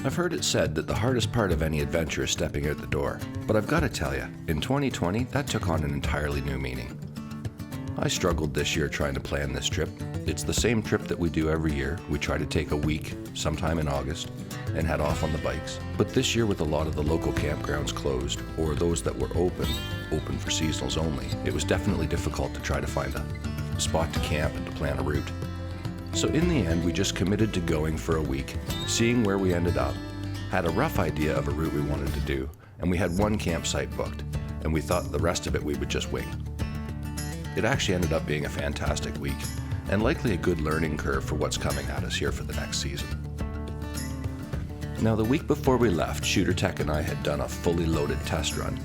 I've heard it said that the hardest part of any adventure is stepping out the door, but I've got to tell you, in 2020, that took on an entirely new meaning. I struggled this year trying to plan this trip. It's the same trip that we do every year. We try to take a week, sometime in August, and head off on the bikes. But this year, with a lot of the local campgrounds closed, or those that were open for seasonals only, it was definitely difficult to try to find a spot to camp and to plan a route. So in the end, we just committed to going for a week, seeing where we ended up, had a rough idea of a route we wanted to do, and we had one campsite booked, and we thought the rest of it we would just wing. It actually ended up being a fantastic week, and likely a good learning curve for what's coming at us here for the next season. Now, the week before we left, Shooter Tech and I had done a fully loaded test run,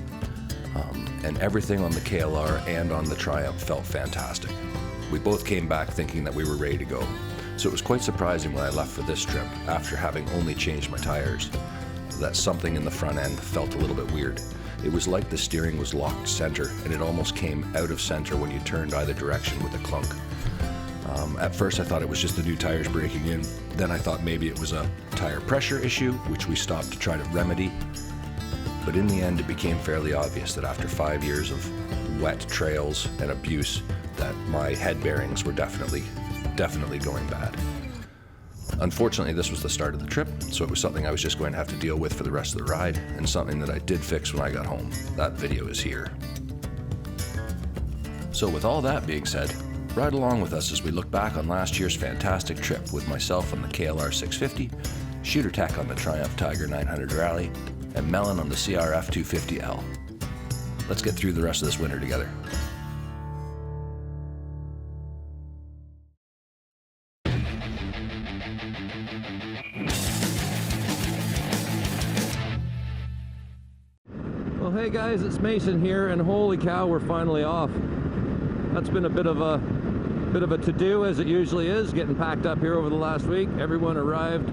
and everything on the KLR and on the Triumph felt fantastic. We both came back thinking that we were ready to go, so it was quite surprising when I left for this trip, after having only changed my tires, that something in the front end felt a little bit weird. It was like the steering was locked center, and it almost came out of center when you turned either direction with a clunk. At first I thought it was just the new tires breaking in. Then I thought maybe it was a tire pressure issue, which we stopped to try to remedy. But in the end, it became fairly obvious that after 5 years of wet trails and abuse, that my head bearings were definitely going bad. Unfortunately, this was the start of the trip, so it was something I was just going to have to deal with for the rest of the ride, and something that I did fix when I got home. That video is here. So with all that being said, ride along with us as we look back on last year's fantastic trip with myself on the KLR 650, Shooter Tech on the Triumph Tiger 900 Rally, and Melon on the CRF 250L. Let's get through the rest of this winter together. Well, hey guys, it's Mason here, and holy cow, we're finally off. That's been a bit of a to-do, as it usually is, getting packed up here over the last week. Everyone arrived,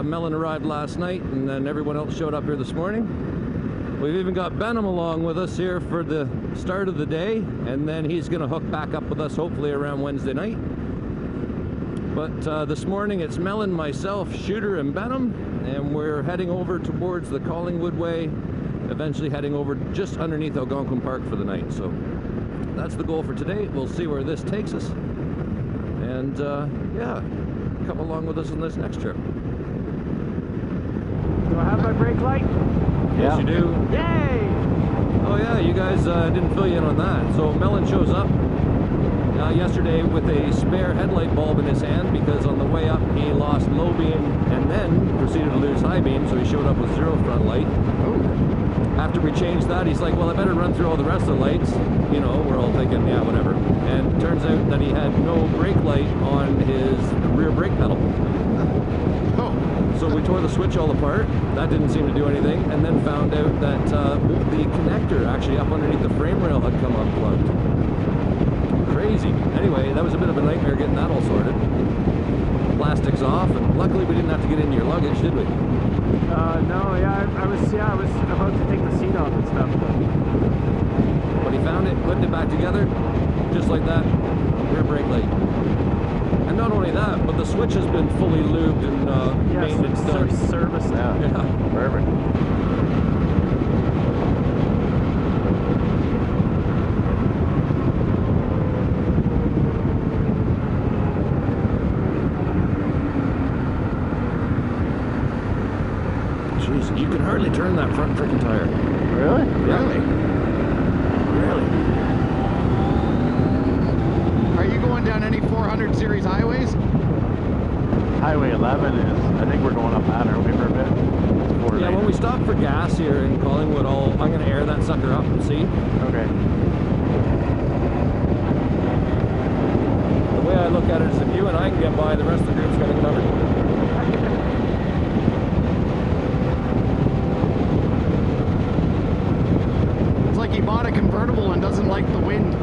Melon arrived last night, and then everyone else showed up here this morning. We've even got Benham along with us here for the start of the day, and then he's going to hook back up with us hopefully around Wednesday night. But this morning it's Melon, myself, Shooter, and Benham, and we're heading over towards the Collingwood Way, eventually heading over just underneath Algonquin Park for the night. So that's the goal for today. We'll see where this takes us. And yeah, come along with us on this next trip. Do I have my brake light? Yes, Yeah. you do. Yay! Oh yeah, you guys didn't fill you in on that. So Melon shows up yesterday with a spare headlight bulb in his hand, because on the way up he lost low beam and then proceeded to lose high beam, so he showed up with zero front light. Oh. After we changed that, he's like, well, I better run through all the rest of the lights. You know, we're all thinking, yeah, whatever. And it turns out that he had no brake light on his rear brake pedal. Oh. So we tore the switch all apart. That didn't seem to do anything. And then found out that the connector actually up underneath the frame rail had come unplugged. Crazy. Anyway, that was a bit of a nightmare getting that all sorted. Plastic's off, and luckily we didn't have to get into your luggage, did we? No, I was about to take the seat off and stuff. But he found it, putting it back together, just like that, rear brake light. And not only that, but the switch has been fully lubed and maintenance done. Service now. Yeah. Perfect. Jeez, you can hardly turn that front freaking tire. Really? Yeah. Really? Are you going down any 400 series highways? Highway 11 is, I think we're going up that, aren't we, for a bit? Yeah, when we stop for gas here in Collingwood, I'm going to air that sucker up and see. Okay. The way I look at it is if you and I can get by, the rest of the group's going to cover. It's like he bought a convertible and doesn't like the wind.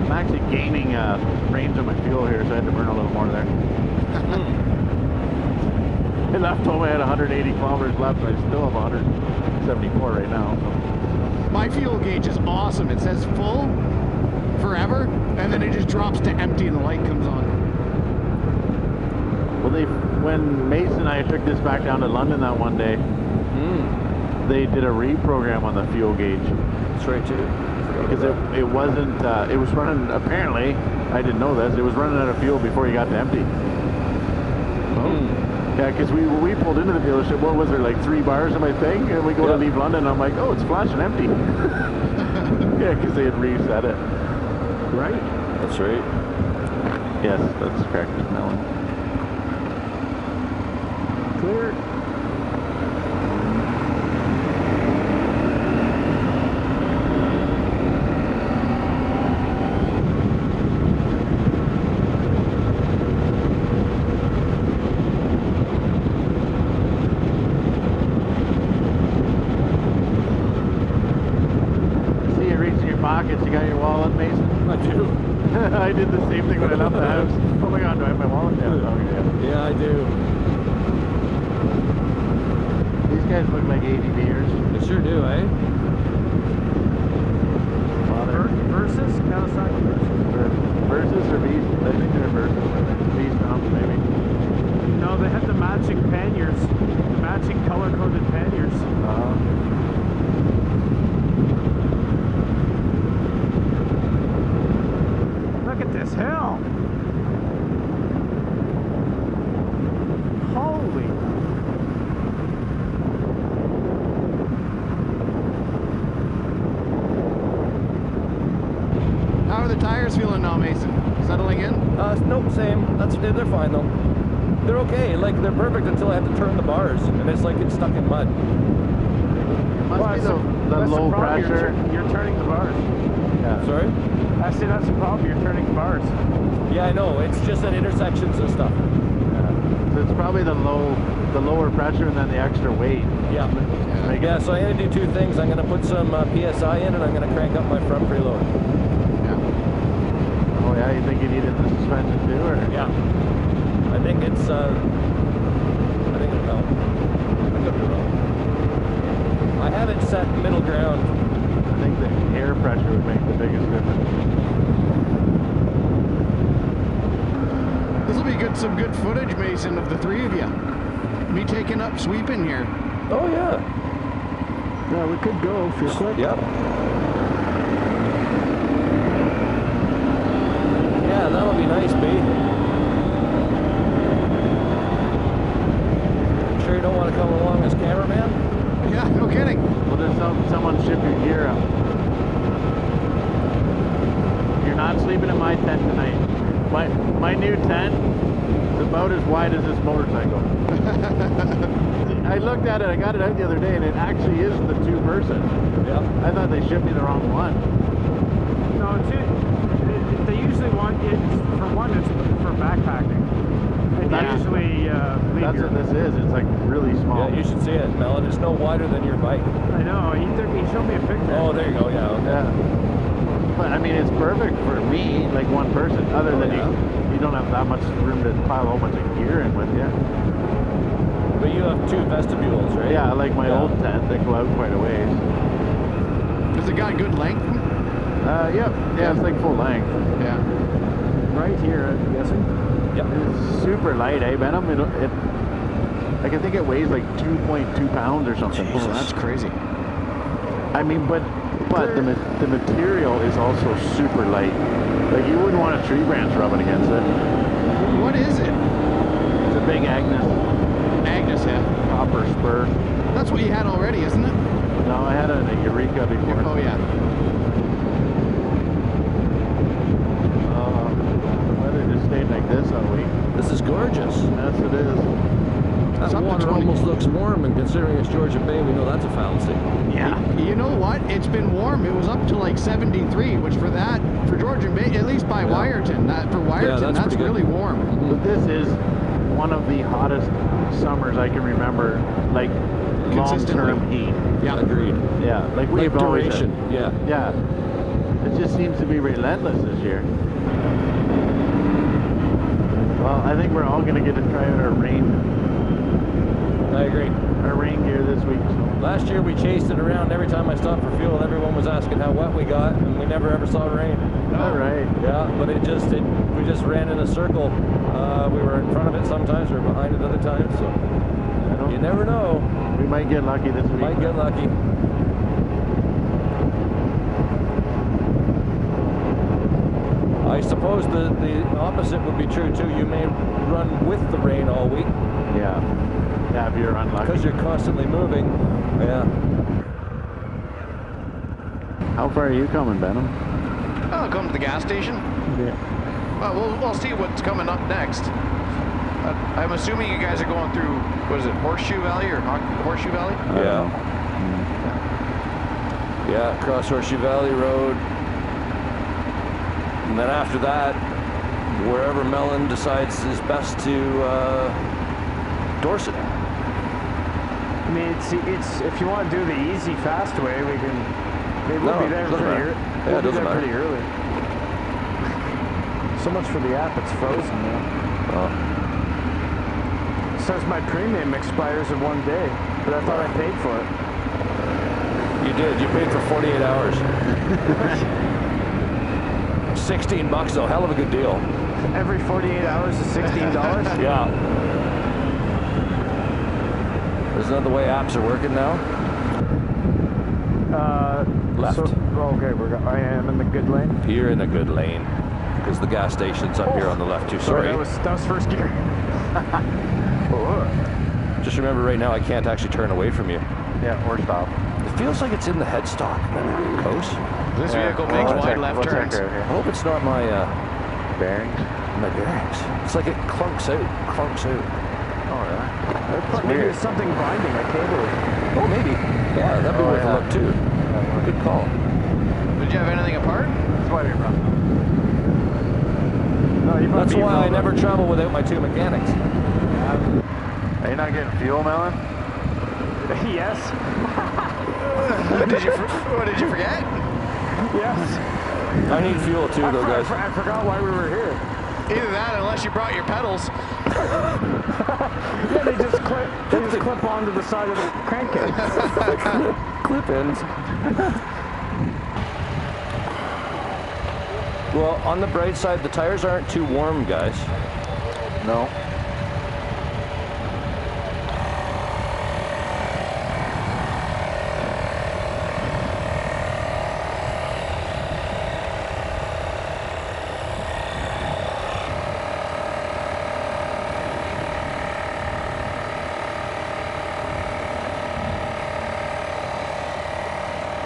I'm actually gaining range on my fuel here, so I had to burn a little more there. I left home, I had 180 kilometers left, and I still have 174 right now. So. My fuel gauge is awesome. It says full forever, and then it just drops to empty and the light comes on. Well, when Mason and I took this back down to London that one day, they did a reprogram on the fuel gauge. That's right too. Because it wasn't, it was running, apparently, I didn't know this, it was running out of fuel before you got to empty. Yeah, because we pulled into the dealership, what was there, like 3 bars in my thing? And we go to leave London, and I'm like, oh, it's flashing empty. Yeah, because they had reset it. Right? That's right. Yes, that's correct, Melon. Clear. Pockets, you got your wallet, Mason? I do. I did the same thing when I left the house. Oh my god, do I have my wallet? Yeah, okay, Yeah, I do. These guys look like ADVers. They sure do, eh? Versus? Kawasaki Versus? Versus or Beast? I think they're Versus. Beast comps, maybe. No, they have the matching panniers. The matching color-coded panniers. Look at this hill! Holy! How are the tires feeling now, Mason? Settling in? Nope, same. They're fine though. They're okay. Like they're perfect until I have to turn the bars, and it's like it's stuck in mud. Must be the low pressure. You're turning the bars. Yeah. Sorry? I see that's the problem. You're turning the bars. Yeah, I know. It's just at intersections and stuff. Yeah. So it's probably the lower pressure and then the extra weight. Yeah. Yeah. So I'm gonna do 2 things. I'm gonna put some PSI in, and I'm gonna crank up my front preload. Yeah. Oh yeah. You think you needed the suspension too, or? Yeah. I think it's. I think it'll help. I could be wrong. I have it set middle ground. I think the air pressure would make the biggest difference. This will be some good footage, Mason, of the 3 of you. Me taking up sweeping here. Oh yeah. Yeah, we could go if you're quick. Yep. Yeah, that'll be nice, B. Sure you don't want to come along as cameraman? Yeah, no kidding. Well, there's someone ship your gear up. You're not sleeping in my tent tonight. My new tent is about as wide as this motorcycle. I looked at it, I got it out the other day, and it actually is the 2-person. Yeah. I thought they shipped me the wrong one. No, they usually want it for one. It's for backpacking. And they usually That's what this is. It's like really small. Yeah, you should see it, Melon. It's no wider than your bike. I know. He showed me a picture. Oh, there you go. Yeah. Okay. Yeah. But I mean, it's perfect for me, like one person. Other than you don't have that much room to pile a whole bunch of gear in with you. But you have 2 vestibules, right? Yeah, like my old tent, they go out quite a ways. Has it got good length? Yeah, it's like full length. Yeah. Right here, I'm guessing. Yep. It's super light, eh, Venom? Like I think it weighs like 2.2 pounds or something. Oh, that's crazy. I mean, but the material is also super light. Like you wouldn't want a tree branch rubbing against it. What is it? It's a big Agnes Copper spur. That's what you had already, isn't it? No, I had a Eureka before. Oh yeah. The weather just stayed like this all week. This is gorgeous. Yes, it is. That It's up to water 20. almost looks warm, and considering it's Georgia Bay, we know that's a fallacy. Yeah. You know what? It's been warm. It was up to like 73, which for Georgian Bay, at least by Wyerton, that's pretty really good. warm. But this is one of the hottest summers I can remember, like long-term heat. Yeah, Agreed. Yeah, like we've Like always duration. had. Yeah. Yeah. It just seems to be relentless this year. Well, I think we're all going to get to try out our rain agree. our rain gear this week. So. Last year we chased it around every time I stopped for fuel. Everyone was asking how wet we got, and we never ever saw rain. All right. Yeah, but we just ran in a circle. We were in front of it sometimes, we were behind it other times, so you never know. We might get lucky this week. Might get lucky. I suppose the opposite would be true too. You may run with the rain all week. Yeah. Yeah, if you're unlucky. Because you're constantly moving. Yeah. How far are you coming, Benham? I'll come to the gas station. Yeah. Well, we'll see what's coming up next. I'm assuming you guys are going through, what is it, Horseshoe Valley or Horseshoe Valley? Yeah. Yeah, across Horseshoe Valley Road. And then after that, wherever Mellon decides is best to Dorset. I mean, it's if you want to do the easy, fast way, we can. They will be there pretty early. Yeah, it doesn't matter. Pretty early. So much for the app, it's frozen now. Oh. It says my premium expires in 1 day, but I thought I paid for it. You did. You paid for 48 hours. 16 bucks though, hell of a good deal. Every 48 hours is $16? Yeah. Isn't that the way apps are working now? Left. So, okay, I am in the good lane. You're in a good lane. Because the gas station's up here on the left too. Sorry. That was first gear. Just remember right now I can't actually turn away from you. Yeah, or stop. It feels like it's in the headstock, Coast. This vehicle makes wide left turns. I hope it's not my bearings. My bearings. It's like it clunks out. Oh, yeah. Maybe it's something binding my cable. Oh, maybe. Yeah, that'd be worth a look too. Good call. Did you have anything apart? That's why you're wrong. No, that's why I never travel without my two mechanics. Are you not getting fuel, Mellon? Yes. Did you forget? Yes. I need fuel too, though, guys. I forgot why we were here. Either that, unless you brought your pedals. Yeah, they just clip onto the side of the crankcase. Clip ins. Well, on the bright side, the tires aren't too warm, guys. No.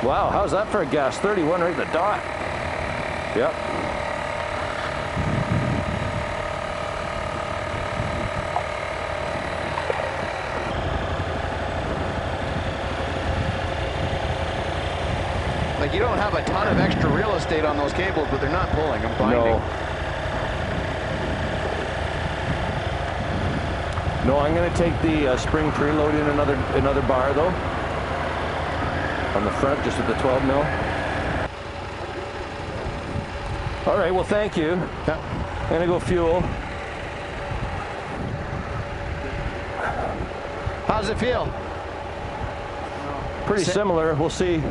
Wow, how's that for a gas? 31 right in the dot. Yep. Like, you don't have a ton of extra real estate on those cables, but they're not pulling, I'm binding. No, I'm going to take the spring preload in another bar though. On the front, just with the 12 mil. All right, well, thank you. Yeah. I'm gonna go fuel. How does it feel? Pretty similar, we'll see.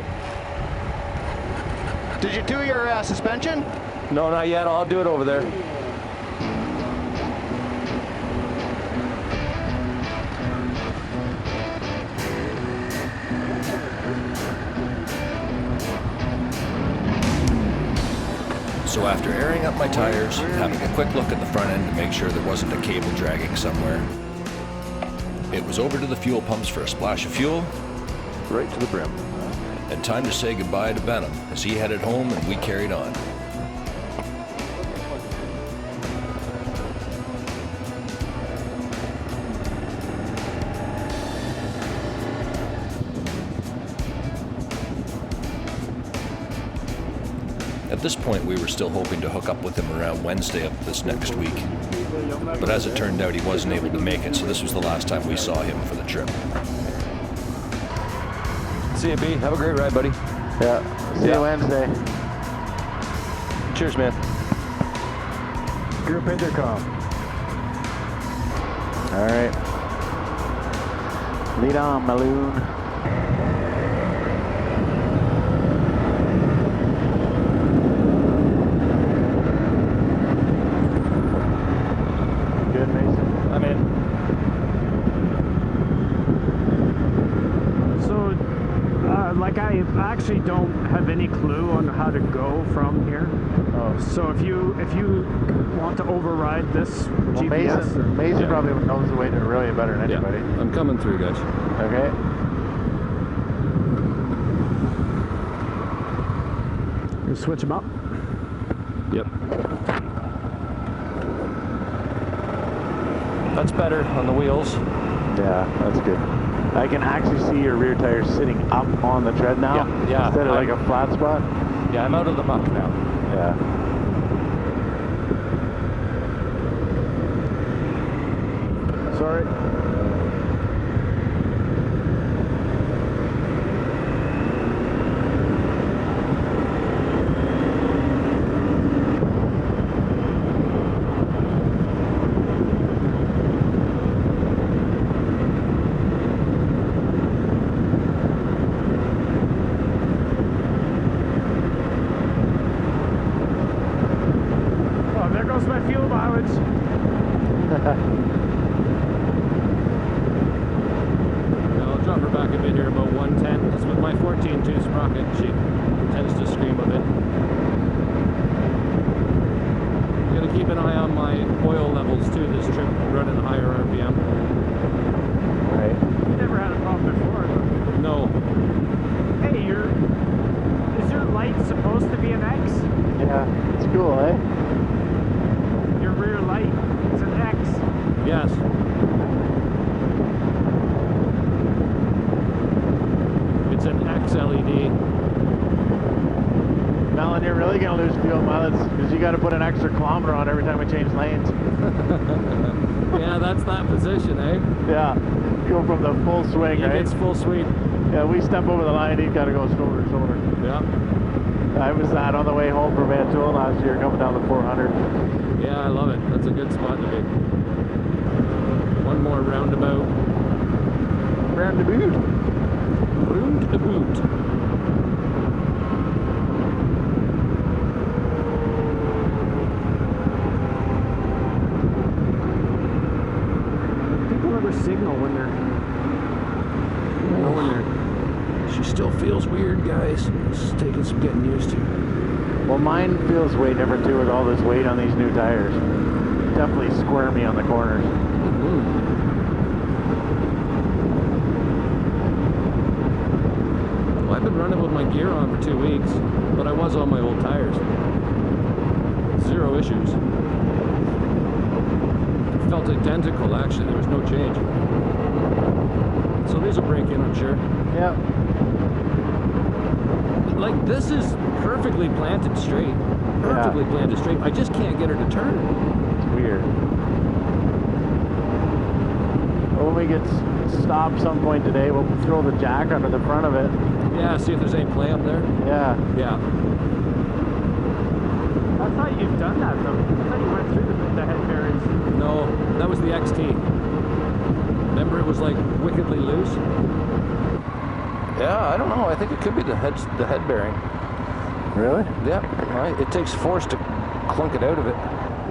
Did you do your suspension? No, not yet, I'll do it over there. So after airing up my tires, having a quick look at the front end to make sure there wasn't a cable dragging somewhere, it was over to the fuel pumps for a splash of fuel, right to the brim. And time to say goodbye to Benham as he headed home and we carried on. At this point, we were still hoping to hook up with him around Wednesday of this next week. But as it turned out, he wasn't able to make it, so this was the last time we saw him for the trip. See you, B. Have a great ride, buddy. Yeah. See you Wednesday. Cheers, man. Group intercom. All right. Lead on, Maloon. Good, Mason. I'm in. So, like I actually don't have any clue on how to go from here. Oh. So if you want to override this GPS, Mason probably knows the way to really better than anybody. Yeah, I'm coming through, guys. Okay. you switch them up. Yep. That's better on the wheels. Yeah, that's good. I can actually see your rear tire sitting up on the tread now. Yeah. Instead of like a flat spot. Yeah, I'm out of the muck now. Yeah. Sorry. Oh, there goes my fuel mileage. I'll drop her back a bit here, about 110. That's with my 14-2 sprocket. She tends to scream a bit. Gotta keep an eye on my oil levels too this trip, running higher RPM. Right. You never had a problem before, though. No. Hey, is your light supposed to be an X? Yeah, it's cool, eh? Your rear light is an X. Yes. It's an X LED. Melon, you're really going to lose fuel mileage because you got to put an extra kilometer on every time we change lanes. Yeah, that's that position, eh? Yeah, go from the full swing, right? It's full sweep. Yeah, we step over the line, he's got to go shoulder to shoulder. Yeah. I was that on the way home from Manitoulin last year, coming down the 400. Yeah, I love it. That's a good spot to be. One more roundabout. Roundabout. Roundabout. People never signal when they're. No, when they're. She still feels weird, guys. It's taking some getting used to. Well, mine feels way different too with all this weight on these new tires. Definitely squirmy on the corners. Well, I've been running with my gear on for 2 weeks, but I was on my old tires. 0 issues. Felt identical, actually. There was no change. So these will break in, I'm sure. Yep. Like, this is perfectly planted straight. Perfectly planted straight. I just can't get her to turn. It's weird. When we get stopped some point today, we'll throw the jack under the front of it. Yeah, see if there's any play up there. Yeah. Yeah. I thought you'd done that though. I thought you went through the head bearings. No, that was the XT. Remember, it was like wickedly loose. Yeah, I don't know. I think it could be the head bearing. Really? Yeah, it takes force to clunk it out of it.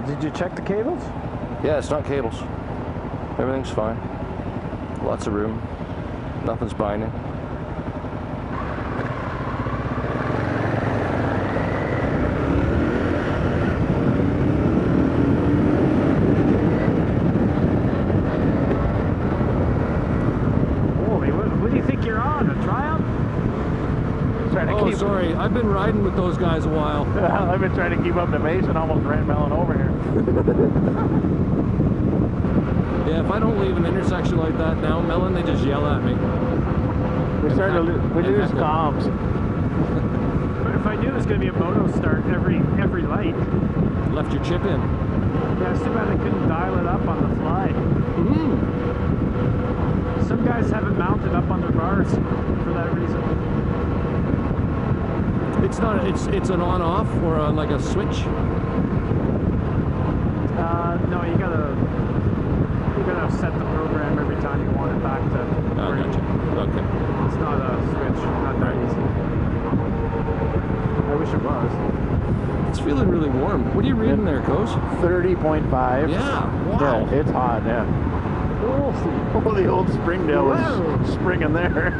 Did you check the cables? Yeah, it's not cables. Everything's fine. Lots of room. Nothing's binding. Holy, what do you think you're on? A Triumph? Oh, sorry. I've been riding with those guys a while. I've been trying to keep up to Mason, almost ran Melon over here. Yeah, if I don't leave an intersection like that now, Melon, they just yell at me. We started to lose comms. But if I knew it was going to be a moto start every light. Left your chip in. Yeah, it's too bad I couldn't dial it up on the fly. Some guys have it mounted up on their bars for that reason. It's not. It's an on-off or like a switch. No, you gotta set the program every time you want it back to where you warm. What are you reading there, Coach? 30.5. Yeah, wow. Yeah, it's hot, yeah. Oh, the old Springdale was springing there.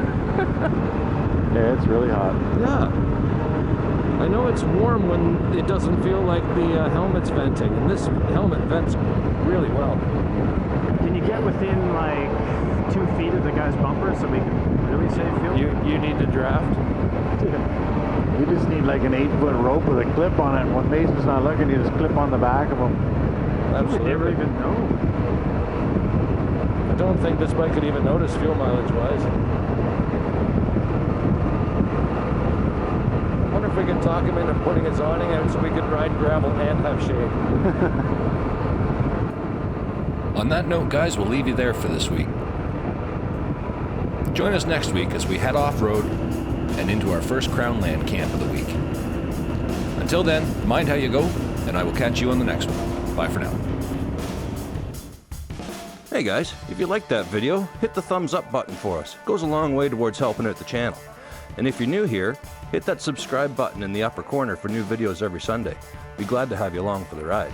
Yeah, it's really hot. Yeah. I know it's warm when it doesn't feel like the helmet's venting, and this helmet vents really well. Can you get within like 2 feet of the guy's bumper so we can really save fuel? You need to draft? You just need like an 8-foot rope with a clip on it, and when Mason's not looking, you just clip on the back of him. Absolutely. You never even know. I don't think this bike could even notice fuel mileage-wise. I wonder if we can talk him into putting his awning out so we could ride gravel and have shade. On that note, guys, we'll leave you there for this week. Join us next week as we head off-road and into our first Crown Land camp of the week. Until then, mind how you go, and I will catch you on the next one. Bye for now. Hey guys, if you liked that video, hit the thumbs up button for us. It goes a long way towards helping out the channel. And if you're new here, hit that subscribe button in the upper corner for new videos every Sunday. Be glad to have you along for the ride.